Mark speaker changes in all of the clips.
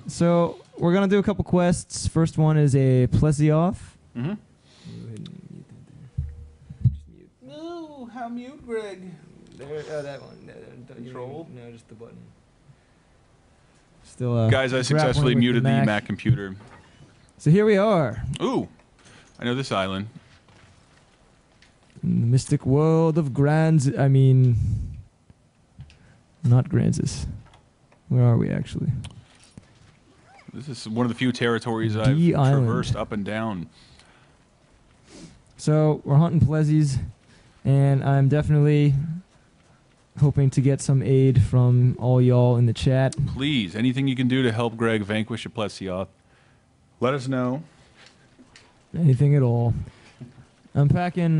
Speaker 1: So we're gonna do a couple quests. First one is a Plesioth.
Speaker 2: Mm-hmm. No, how mute, Greg?
Speaker 1: There, that one.
Speaker 2: Control?
Speaker 1: No, just the button. Still,
Speaker 2: guys, I successfully muted the Mac computer.
Speaker 1: So here we are.
Speaker 2: Ooh, I know this island.
Speaker 1: In the mystic world of Granz. I mean, not Granzis. Where are we actually?
Speaker 2: This is one of the few territories I've traversed up and down.
Speaker 1: So we're hunting Plesies, and I'm definitely hoping to get some aid from all y'all in the chat.
Speaker 2: Please, anything you can do to help Greg vanquish a Plesioth, let us know.
Speaker 1: Anything at all. I'm packing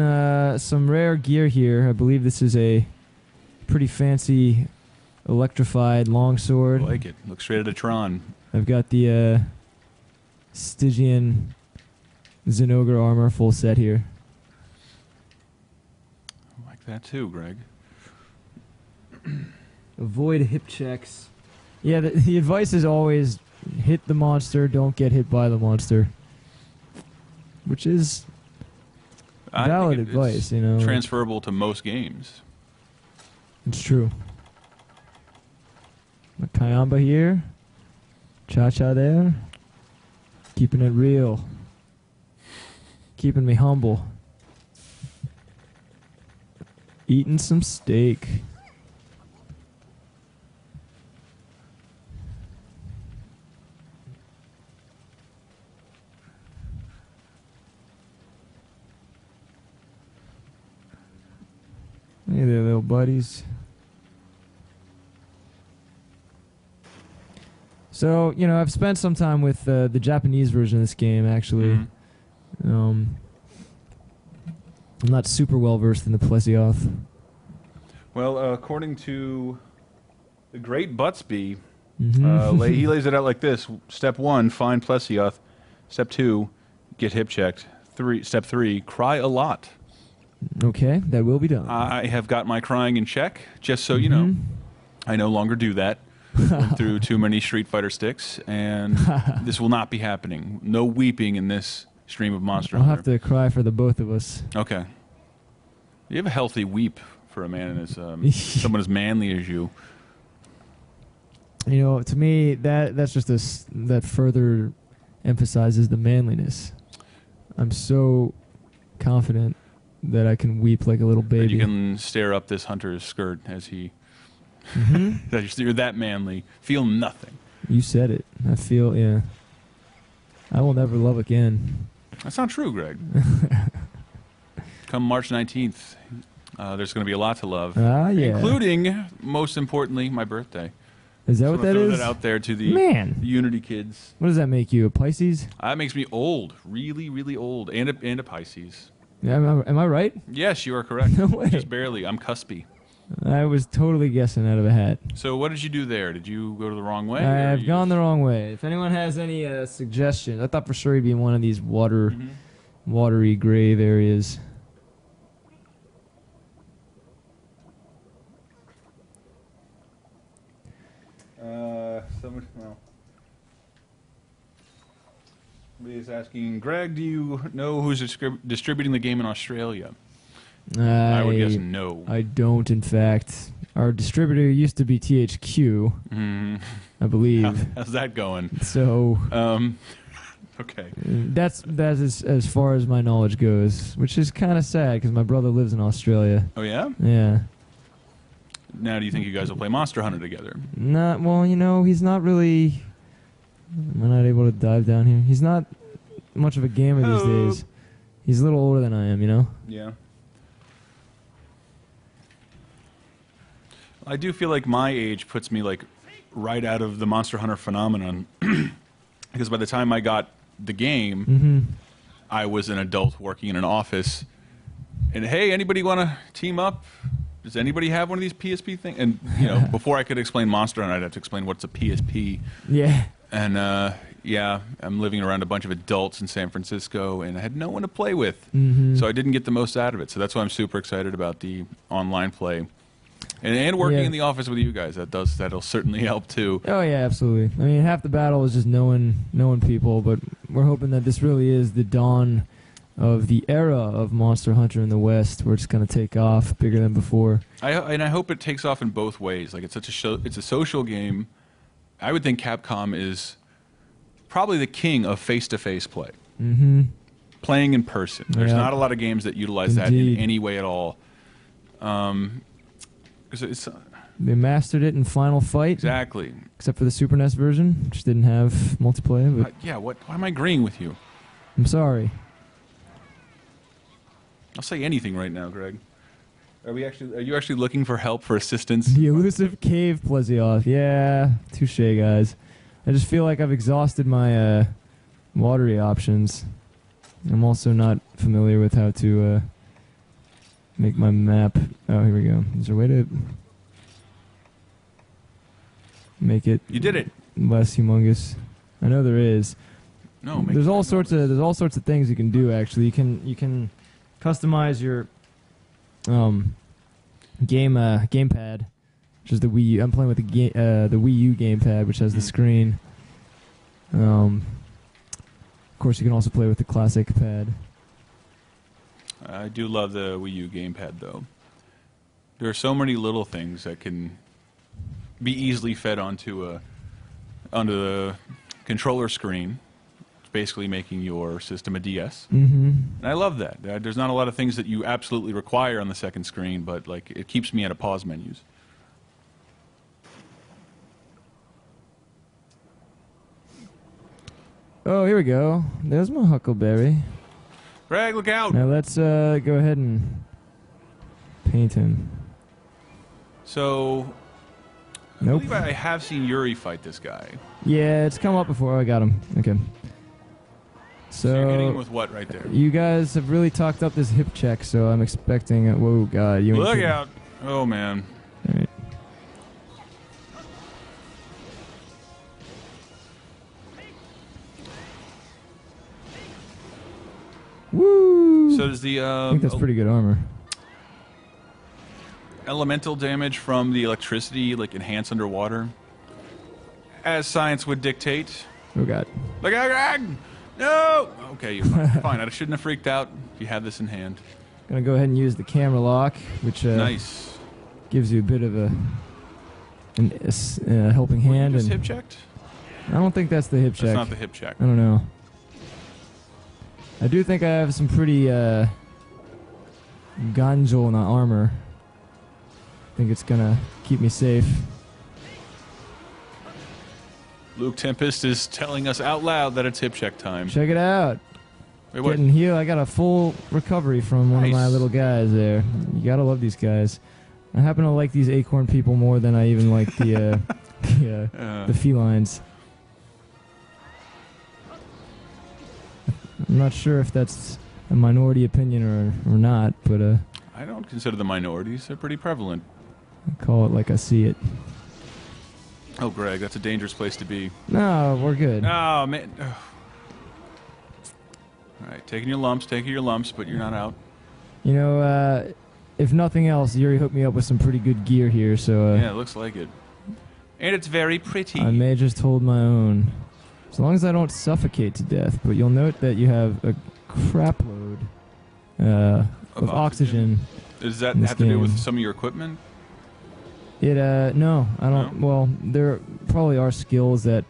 Speaker 1: some rare gear here. I believe this is a pretty fancy electrified longsword.
Speaker 2: I like it. Looks straight at a Tron.
Speaker 1: I've got the Stygian Zinogre armor full set here.
Speaker 2: I like that too, Greg.
Speaker 1: Avoid hip checks. Yeah, the advice is always hit the monster, don't get hit by the monster. Which is valid advice, you know.
Speaker 2: Transferable to most games.
Speaker 1: It's true. Kayamba here. Cha-cha there. Keeping it real. Keeping me humble. Eating some steak. Hey there, little buddies. So, you know, I've spent some time with the Japanese version of this game, actually.
Speaker 2: Mm-hmm.
Speaker 1: I'm not super well versed in the Plesioth.
Speaker 2: Well, according to the great Buttsby,
Speaker 1: Mm-hmm.
Speaker 2: he lays it out like this. Step 1, find Plesioth. Step 2, get hip checked. Step 3, cry a lot.
Speaker 1: Okay, that will be done.
Speaker 2: I have got my crying in check, just so you know. I no longer do that. Went through too many Street Fighter sticks, and this will not be happening. No weeping in this stream of Monster
Speaker 1: I'll
Speaker 2: Hunter.
Speaker 1: have to cry for the both of us.
Speaker 2: Okay. You have a healthy weep for a man as someone as manly as you.
Speaker 1: You know, to me, that's just that further emphasizes the manliness. I'm so confident that I can weep like a little baby.
Speaker 2: You can stare up this hunter's skirt as he... that you're that manly. Feel nothing.
Speaker 1: You said it. I feel, yeah. I will never love again.
Speaker 2: That's not true, Greg. Come March 19th, there's going to be a lot to love.
Speaker 1: Ah, yeah.
Speaker 2: Including, most importantly, my birthday.
Speaker 1: Is that what that is?
Speaker 2: Throw that out there to the Unity kids.
Speaker 1: What does that make you, a Pisces?
Speaker 2: That makes me old. Really, really old. And a Pisces.
Speaker 1: Yeah, am I right?
Speaker 2: Yes, you are correct.
Speaker 1: No way.
Speaker 2: Just barely. I'm cuspy.
Speaker 1: I was totally guessing out of a hat.
Speaker 2: So what did you do there? Did you go to the wrong way?
Speaker 1: I've gone the wrong way. If anyone has any suggestions, I thought for sure he'd be in one of these watery grave areas.
Speaker 2: Somebody is asking, Greg, do you know who's distributing the game in Australia?
Speaker 1: I
Speaker 2: would guess no.
Speaker 1: I don't, in fact. Our distributor used to be THQ, I believe.
Speaker 2: How's that going?
Speaker 1: So,
Speaker 2: okay.
Speaker 1: That's as far as my knowledge goes, which is kind of sad because my brother lives in Australia.
Speaker 2: Oh, yeah?
Speaker 1: Yeah.
Speaker 2: Now, do you think you guys will play Monster Hunter together?
Speaker 1: Well, you know, he's not really... Am I not able to dive down here? He's not much of a gamer these days. He's a little older than I am, you know?
Speaker 2: Yeah. I do feel like my age puts me like right out of the Monster Hunter phenomenon because by the time I got the game, I was an adult working in an office. And hey, anybody want to team up? Does anybody have one of these PSP things? And you know, before I could explain Monster Hunter, I'd have to explain what's a PSP.
Speaker 1: Yeah.
Speaker 2: And yeah, I'm living around a bunch of adults in San Francisco, and I had no one to play with, so I didn't get the most out of it. So that's why I'm super excited about the online play. And working in the office with you guys, that'll certainly help too.
Speaker 1: Oh yeah, absolutely. I mean, half the battle is just knowing people, but we're hoping that this really is the dawn of the era of Monster Hunter in the West, where it's going to take off bigger than before.
Speaker 2: I hope it takes off in both ways. Like, it's a social game. I would think Capcom is probably the king of face-to-face play.
Speaker 1: Mm-hmm.
Speaker 2: Playing in person. There's not a lot of games that utilize that in any way at all.
Speaker 1: They mastered it in Final Fight.
Speaker 2: Exactly.
Speaker 1: Except for the Super NES version, which didn't have multiplayer. But
Speaker 2: why am I agreeing with you?
Speaker 1: I'm sorry.
Speaker 2: I'll say anything right now, Greg. Are you actually looking for help, for assistance?
Speaker 1: The elusive cave Plesioth. Yeah, touche, guys. I just feel like I've exhausted my watery options. I'm also not familiar with how to make my map. Oh, here we go. Is there a way to make it?
Speaker 2: You did it.
Speaker 1: Less humongous. I know there is.
Speaker 2: No,
Speaker 1: there's all sorts of things you can do. Actually, you can customize your gamepad, which is the Wii U. I'm playing with the Wii U gamepad, which has the screen. Of course, you can also play with the classic pad.
Speaker 2: I do love the Wii U gamepad, though. There are so many little things that can be easily fed onto the controller screen. It's basically making your system a DS.
Speaker 1: Mm-hmm.
Speaker 2: And I love that. There's not a lot of things that you absolutely require on the second screen, but like it keeps me out of pause menus.
Speaker 1: Oh, here we go. There's my Huckleberry.
Speaker 2: Greg, look out!
Speaker 1: Now let's go ahead and paint him.
Speaker 2: So, I believe I have seen Yuri fight this guy.
Speaker 1: Yeah, it's come up before. I got him. Okay. So
Speaker 2: you're getting him with what right there?
Speaker 1: You guys have really talked up this hip check, so I'm expecting. Whoa, God!
Speaker 2: Look out! Oh man!
Speaker 1: All right. Woo!
Speaker 2: So does the
Speaker 1: I think that's pretty good armor.
Speaker 2: Elemental damage from the electricity like enhance underwater, as science would dictate?
Speaker 1: Oh God!
Speaker 2: Look out, Greg! No! Okay, you're fine. Fine. I shouldn't have freaked out if you had this in hand.
Speaker 1: Gonna go ahead and use the camera lock, which
Speaker 2: nice
Speaker 1: gives you a bit of a helping hand.
Speaker 2: You just hip checked?
Speaker 1: I don't think that's the hip check.
Speaker 2: That's not the hip check.
Speaker 1: I don't know. I do think I have some pretty ganjol in the armor. I think it's gonna keep me safe.
Speaker 2: Luke Tempest is telling us out loud that it's hip check time.
Speaker 1: Check it out.
Speaker 2: Wait, what?
Speaker 1: Getting healed. I got a full recovery from one of my little guys there. You gotta love these guys. I happen to like these acorn people more than I even like the the felines. I'm not sure if that's a minority opinion or not, but
Speaker 2: I don't consider the minorities. They're pretty prevalent.
Speaker 1: I call it like I see it.
Speaker 2: Oh, Greg, that's a dangerous place to be.
Speaker 1: No, we're good.
Speaker 2: Oh, man. Ugh. All right, taking your lumps, but you're not out.
Speaker 1: You know, if nothing else, Yuri hooked me up with some pretty good gear here, so...
Speaker 2: yeah, it looks like it. And it's very pretty.
Speaker 1: I may just hold my own. As long as I don't suffocate to death, but you'll note that you have a crap load of oxygen.
Speaker 2: Does that have to do with some of your equipment?
Speaker 1: No, I don't.
Speaker 2: No?
Speaker 1: Well, there probably are skills that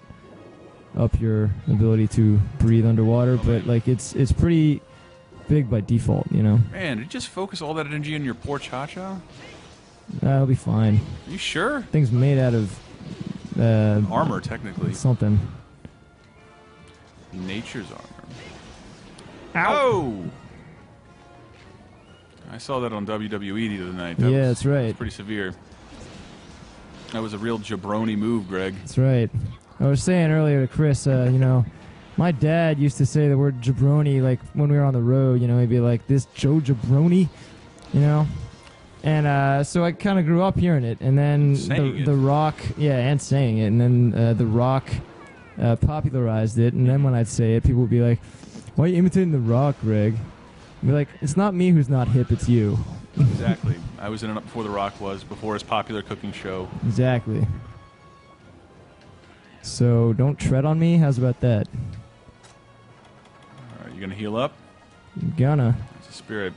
Speaker 1: up your ability to breathe underwater, but like it's pretty big by default, you know.
Speaker 2: Man, did you just focus all that energy on your poor Cha-Cha?
Speaker 1: That'll be fine.
Speaker 2: Are you sure?
Speaker 1: Thing's made out of
Speaker 2: armor, technically.
Speaker 1: Something.
Speaker 2: Nature's armor.
Speaker 1: Ow!
Speaker 2: I saw that on WWE the other night.
Speaker 1: That's right.
Speaker 2: That was pretty severe. That was a real jabroni move, Greg.
Speaker 1: That's right. I was saying earlier to Chris, you know, my dad used to say the word jabroni, like, when we were on the road, you know, he'd be like, this Joe Jabroni, you know? And so I kind of grew up hearing it, and then the Rock, and saying it, and then the Rock popularized it, and then when I'd say it, people would be like, why are you imitating the Rock, Greg? I'd be like, it's not me who's not hip, it's you.
Speaker 2: Exactly. I was in it before The Rock was, before his popular cooking show.
Speaker 1: Exactly. So don't tread on me. How's about that?
Speaker 2: All right, you gonna heal up?
Speaker 1: I'm gonna.
Speaker 2: It's a spirit.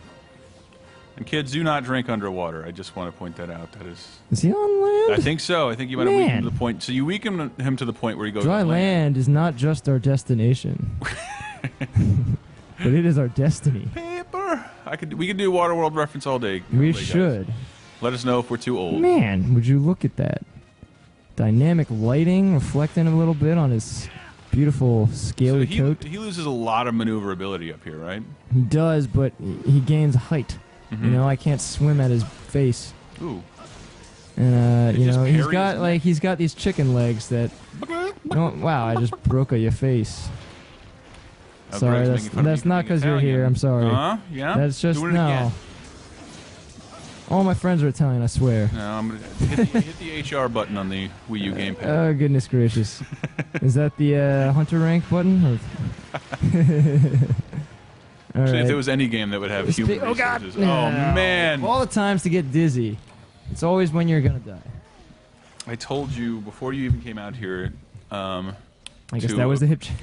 Speaker 2: And kids, do not drink underwater. I just want to point that out. That is.
Speaker 1: Is he on land?
Speaker 2: I think so. I think you might have weakened him to the point. So you weaken him to the point where he goes.
Speaker 1: Dry land is not just our destination, but it is our destiny.
Speaker 2: Paper. We could do Waterworld reference all day.
Speaker 1: We should.
Speaker 2: Guys. Let us know if we're too old.
Speaker 1: Man, would you look at that? Dynamic lighting reflecting a little bit on his beautiful scaly coat.
Speaker 2: He loses a lot of maneuverability up here, right?
Speaker 1: He does, but he gains height. You know, I can't swim at his face.
Speaker 2: Ooh.
Speaker 1: And you know, he's got these chicken legs that. Wow! I just broke your face.
Speaker 2: Oh,
Speaker 1: sorry, that's not because you're here. I'm sorry.
Speaker 2: Yeah.
Speaker 1: That's just
Speaker 2: Doing it
Speaker 1: no.
Speaker 2: Again.
Speaker 1: All my friends are Italian. I swear.
Speaker 2: No, I'm gonna hit the HR button on the Wii U gamepad.
Speaker 1: Oh goodness gracious! Is that the Hunter rank button?
Speaker 2: Actually,
Speaker 1: right.
Speaker 2: if there was any game that would have human resources.
Speaker 1: Oh God!
Speaker 2: Oh man!
Speaker 1: All the times to get dizzy. It's always when you're gonna die.
Speaker 2: I told you before you even came out here.
Speaker 1: I guess that was the hip check.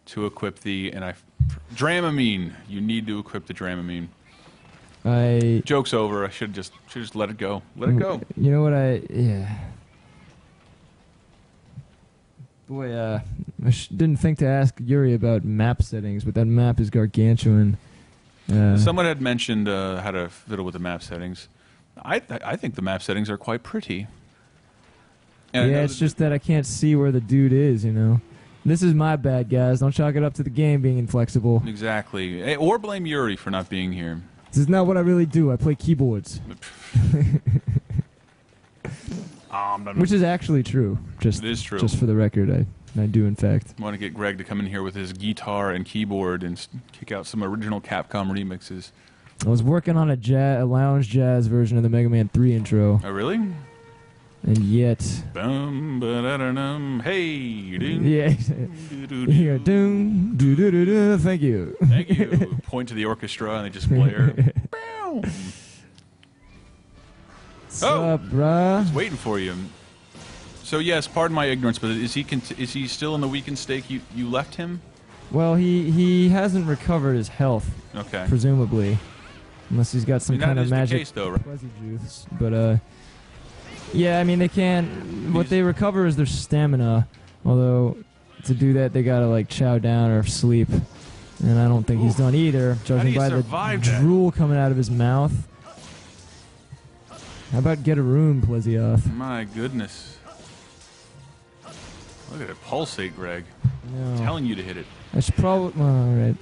Speaker 2: To equip Dramamine. You need to equip the Dramamine. Joke's over. I should just let it go. Let it go.
Speaker 1: You know what? Yeah. Boy, I didn't think to ask Yuri about map settings, but that map is gargantuan.
Speaker 2: Someone had mentioned how to fiddle with the map settings. I think the map settings are quite pretty. And
Speaker 1: yeah, it's just that I can't see where the dude is, you know. This is my bad, guys. Don't chalk it up to the game being inflexible.
Speaker 2: Exactly. Or blame Yuri for not being here.
Speaker 1: This is not what I really do. I play keyboards. Which is actually true.
Speaker 2: It is true.
Speaker 1: Just for the record, I do, in fact.
Speaker 2: I want to get Greg to come in here with his guitar and keyboard and kick out some original Capcom remixes.
Speaker 1: I was working on a lounge jazz version of the Mega Man 3 intro.
Speaker 2: Oh, really?
Speaker 1: And yet...
Speaker 2: Hey! Ding,
Speaker 1: yeah. Yeah, doom, doo doo doo doo. Thank you.
Speaker 2: Thank you. Point to the orchestra and they just blare.
Speaker 1: What's up, bruh?
Speaker 2: He's waiting for you. So yes, pardon my ignorance, but is he still in the weakened state you left him?
Speaker 1: Well, he hasn't recovered his health.
Speaker 2: Okay.
Speaker 1: Presumably, unless he's got some kind of magic
Speaker 2: case, though, right?
Speaker 1: Plesi juice. But yeah, I mean they can't. What they recover is their stamina. Although to do that they gotta like chow down or sleep, and I don't think he's done either, judging by the drool coming out of his mouth. How about get a room, Plesioth?
Speaker 2: My goodness. Look at it pulsate, Greg.
Speaker 1: No.
Speaker 2: I'm telling you to hit it.
Speaker 1: I should probably... Well, all right.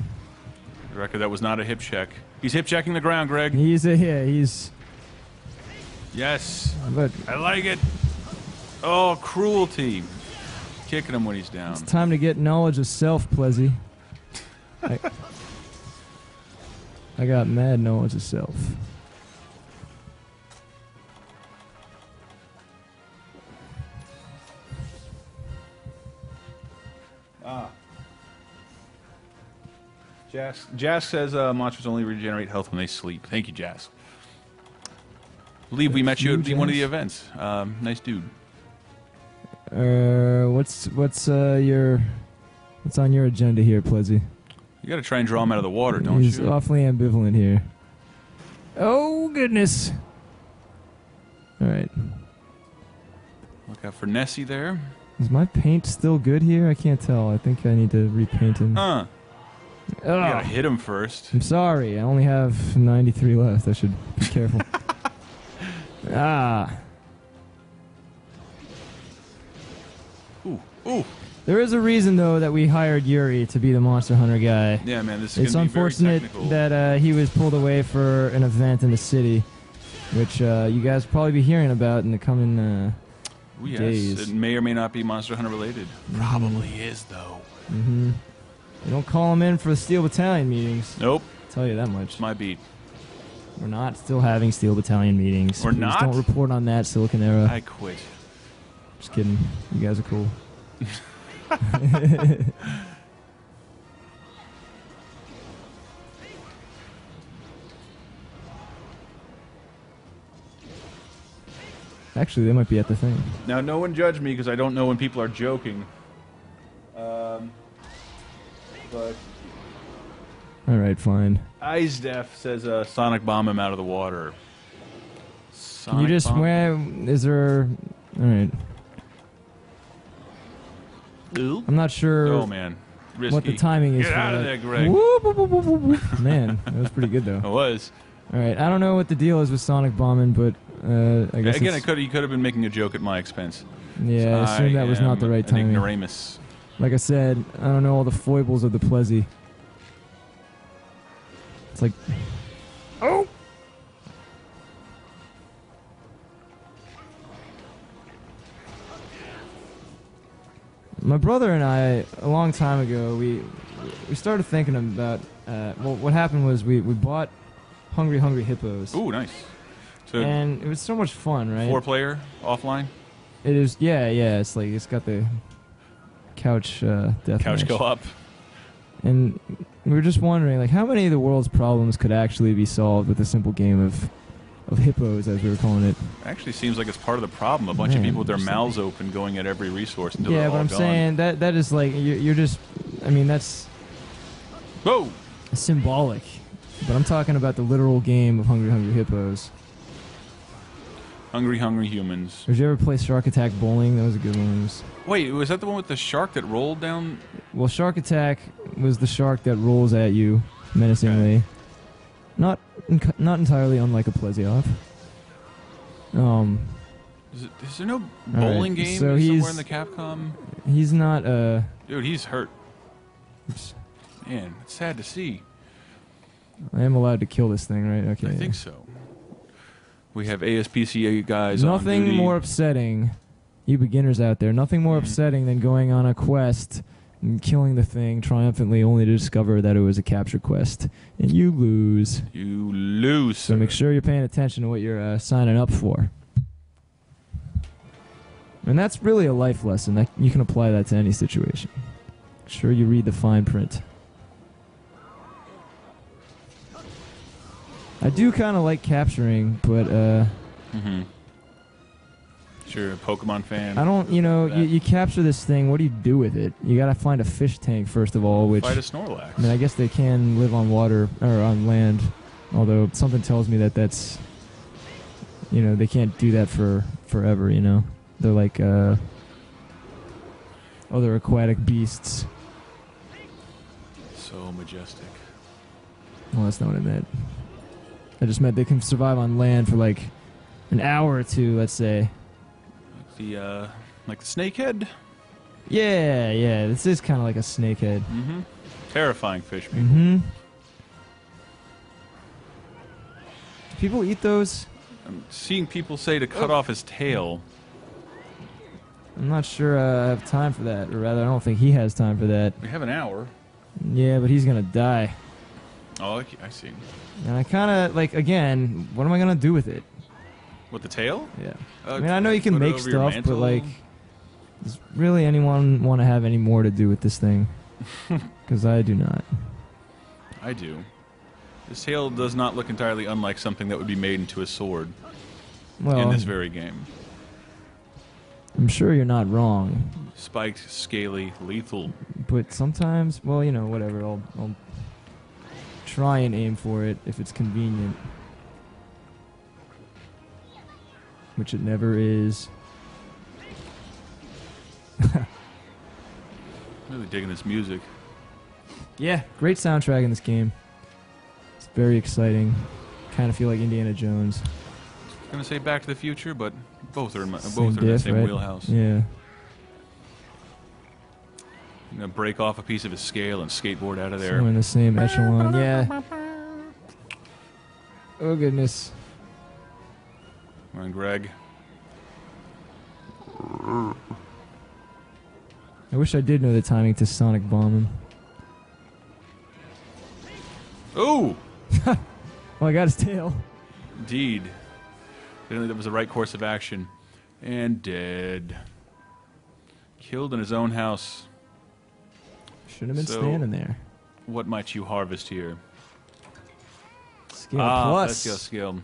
Speaker 2: The record, that was not a hip check. He's hip checking the ground, Greg.
Speaker 1: He's...
Speaker 2: Yes.
Speaker 1: But
Speaker 2: I like it. Oh, cruelty. Kicking him when he's down.
Speaker 1: It's time to get knowledge of self, Plesi. I got mad knowledge of self.
Speaker 2: Jas says monsters only regenerate health when they sleep. Thank you, Jas. Believe we met you at one of the events. Nice dude.
Speaker 1: What's on your agenda here, Plesi?
Speaker 2: You got to try and draw him out of the water, don't
Speaker 1: He's
Speaker 2: you?
Speaker 1: awfully ambivalent here. Oh goodness! All right.
Speaker 2: Look out for Nessie there.
Speaker 1: Is my paint still good here? I can't tell. I think I need to repaint him.
Speaker 2: You gotta hit him first.
Speaker 1: I'm sorry. I only have 93 left. I should be careful.
Speaker 2: Ooh.
Speaker 1: There is a reason, though, that we hired Yuri to be the Monster Hunter guy.
Speaker 2: Yeah, man, this is
Speaker 1: It's
Speaker 2: gonna be
Speaker 1: unfortunate
Speaker 2: very technical.
Speaker 1: that he was pulled away for an event in the city, which you guys will probably be hearing about in the coming days.
Speaker 2: It may or may not be Monster Hunter related. Probably is, though.
Speaker 1: Mm-hmm. They don't call him in for the Steel Battalion meetings.
Speaker 2: Nope.
Speaker 1: I'll tell you that much.
Speaker 2: It's my beat.
Speaker 1: We're not still having Steel Battalion meetings.
Speaker 2: We're
Speaker 1: Please
Speaker 2: not?
Speaker 1: don't report on that, Silicon Era.
Speaker 2: I quit.
Speaker 1: Just kidding. You guys are cool. Actually, they might be at the thing.
Speaker 2: Now, no one judge me because I don't know when people are joking. But
Speaker 1: all right, fine.
Speaker 2: Eyes Def says Sonic Bomb him out of the water.
Speaker 1: Can you just where is there? All right.
Speaker 2: Ooh.
Speaker 1: I'm not sure.
Speaker 2: Oh man, risky.
Speaker 1: What the timing is.
Speaker 2: Get
Speaker 1: for
Speaker 2: out of
Speaker 1: that.
Speaker 2: there, Greg.
Speaker 1: Whoop, whoop, whoop, whoop, whoop. Man, that was pretty good though.
Speaker 2: It was.
Speaker 1: All right, I don't know what the deal is with Sonic bombing, but I guess
Speaker 2: again, you could have been making a joke at my expense.
Speaker 1: Yeah, I assume that was not the right timing.
Speaker 2: Ignoramus.
Speaker 1: Like I said, I don't know all the foibles of the Plesi. It's like, oh. My brother and I, a long time ago, we started thinking about. Well, what happened was we bought Hungry Hungry Hippos.
Speaker 2: Ooh, nice. So
Speaker 1: and it was so much fun, right?
Speaker 2: 4-player offline.
Speaker 1: It is, yeah. It's like it's got the couch deathmatch.
Speaker 2: Co-op.
Speaker 1: And we were just wondering, like, how many of the world's problems could actually be solved with a simple game of hippos, as we were calling it.
Speaker 2: Actually seems like it's part of the problem. A bunch of people with their mouths open going at every resource until they're all gone.
Speaker 1: Yeah, but I'm saying that is like, you're just, I mean, that's
Speaker 2: whoa,
Speaker 1: symbolic. But I'm talking about the literal game of Hungry Hungry Hippos.
Speaker 2: Hungry Hungry Humans.
Speaker 1: Did you ever play Shark Attack Bowling? That was a good one.
Speaker 2: Wait, was that the one with the shark that rolled down?
Speaker 1: Well, Shark Attack was the shark that rolls at you menacingly. Okay. Not entirely unlike a Plesioth.
Speaker 2: Is there no bowling game somewhere in the Capcom?
Speaker 1: He's not.
Speaker 2: Dude, he's hurt. Oops. Man, it's sad to see.
Speaker 1: I am allowed to kill this thing, right? Okay.
Speaker 2: I think so. We have ASPCA guys on duty.
Speaker 1: Nothing more upsetting, you beginners out there, nothing more upsetting than going on a quest and killing the thing triumphantly only to discover that it was a capture quest. And you lose.
Speaker 2: You lose.
Speaker 1: So make sure you're paying attention to what you're signing up for. And that's really a life lesson. That you can apply that to any situation. Make sure you read the fine print. I do kind of like capturing, but
Speaker 2: Sure, a Pokemon fan.
Speaker 1: I don't, you capture this thing, what do you do with it? You gotta find a fish tank, first of all, which...
Speaker 2: Fight a Snorlax.
Speaker 1: I mean, I guess they can live on water, or on land, although something tells me that that's... they can't do that for forever, They're like, other aquatic beasts.
Speaker 2: So majestic.
Speaker 1: Well, that's not what I meant. I just meant they can survive on land for like an hour or two, let's say.
Speaker 2: Like the snakehead?
Speaker 1: Yeah, this is kind of like a snakehead.
Speaker 2: Mm-hmm. Terrifying fish, people.
Speaker 1: Mm-hmm. Do people eat those?
Speaker 2: I'm seeing people say to cut off his tail.
Speaker 1: I'm not sure I have time for that, or rather, I don't think he has time for that.
Speaker 2: We have an hour.
Speaker 1: Yeah, but he's gonna die.
Speaker 2: Oh, I see.
Speaker 1: And I kind of, like, again, what am I going to do with it?
Speaker 2: With the tail?
Speaker 1: Yeah. I mean, I know you can make stuff, but, like, does really anyone want to have any more to do with this thing? Because I do not.
Speaker 2: I do. This tail does not look entirely unlike something that would be made into a sword in this very game.
Speaker 1: I'm sure you're not wrong.
Speaker 2: Spiked, scaly, lethal.
Speaker 1: But sometimes, well, whatever, I'll try and aim for it if it's convenient. Which it never is.
Speaker 2: Really digging this music.
Speaker 1: Yeah, great soundtrack in this game. It's very exciting. Kind of feel like Indiana Jones.
Speaker 2: I was gonna say Back to the Future, but both are in the same
Speaker 1: right?
Speaker 2: wheelhouse.
Speaker 1: Yeah.
Speaker 2: I'm gonna break off a piece of his scale and skateboard out of there.
Speaker 1: Somewhere in the same echelon, yeah. Oh goodness.
Speaker 2: Come on, Greg.
Speaker 1: I wish I did know the timing to Sonic Bomb him.
Speaker 2: Ooh!
Speaker 1: Well, I got his tail.
Speaker 2: Indeed. Apparently that was the right course of action. And dead. Killed in his own house.
Speaker 1: Should have been standing there.
Speaker 2: What might you harvest here?
Speaker 1: Skill plus.
Speaker 2: That's your skill.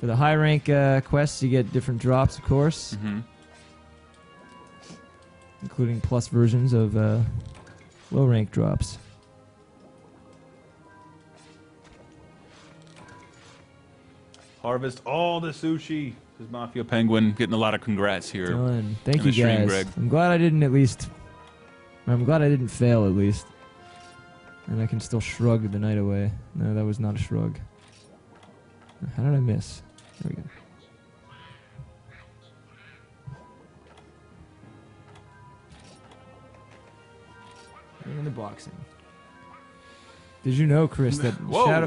Speaker 1: For the high rank quests, you get different drops, of course, including plus versions of low rank drops.
Speaker 2: Harvest all the sushi. This is Mafia Penguin getting a lot of congrats here.
Speaker 1: Done. Thank
Speaker 2: in
Speaker 1: you
Speaker 2: the stream,
Speaker 1: guys.
Speaker 2: Greg.
Speaker 1: I'm glad I didn't fail at least. And I can still shrug the night away. No, that was not a shrug. How did I miss? There we go. In the boxing. Did you know, Chris, that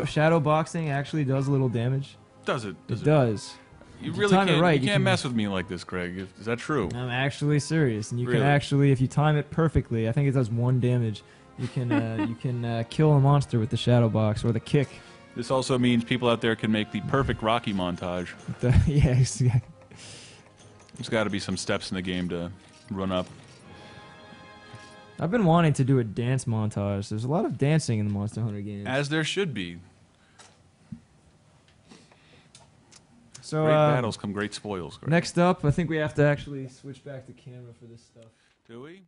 Speaker 1: shadow boxing actually does a little damage?
Speaker 2: Does it?
Speaker 1: It does.
Speaker 2: You really can't, right, you can't mess with me like this, Greg. Is that true?
Speaker 1: I'm actually serious, and you
Speaker 2: Really?
Speaker 1: can actually, if you time it perfectly, I think it does 1 damage. You can kill a monster with the shadow box or the kick.
Speaker 2: This also means people out there can make the perfect Rocky montage.
Speaker 1: Yeah, exactly.
Speaker 2: There's got to be some steps in the game to run up.
Speaker 1: I've been wanting to do a dance montage. There's a lot of dancing in the Monster Hunter games.
Speaker 2: As there should be.
Speaker 1: So,
Speaker 2: great battles come great spoils, Greg.
Speaker 1: Next up, I think we have to actually switch back to camera for this stuff.
Speaker 2: Do we?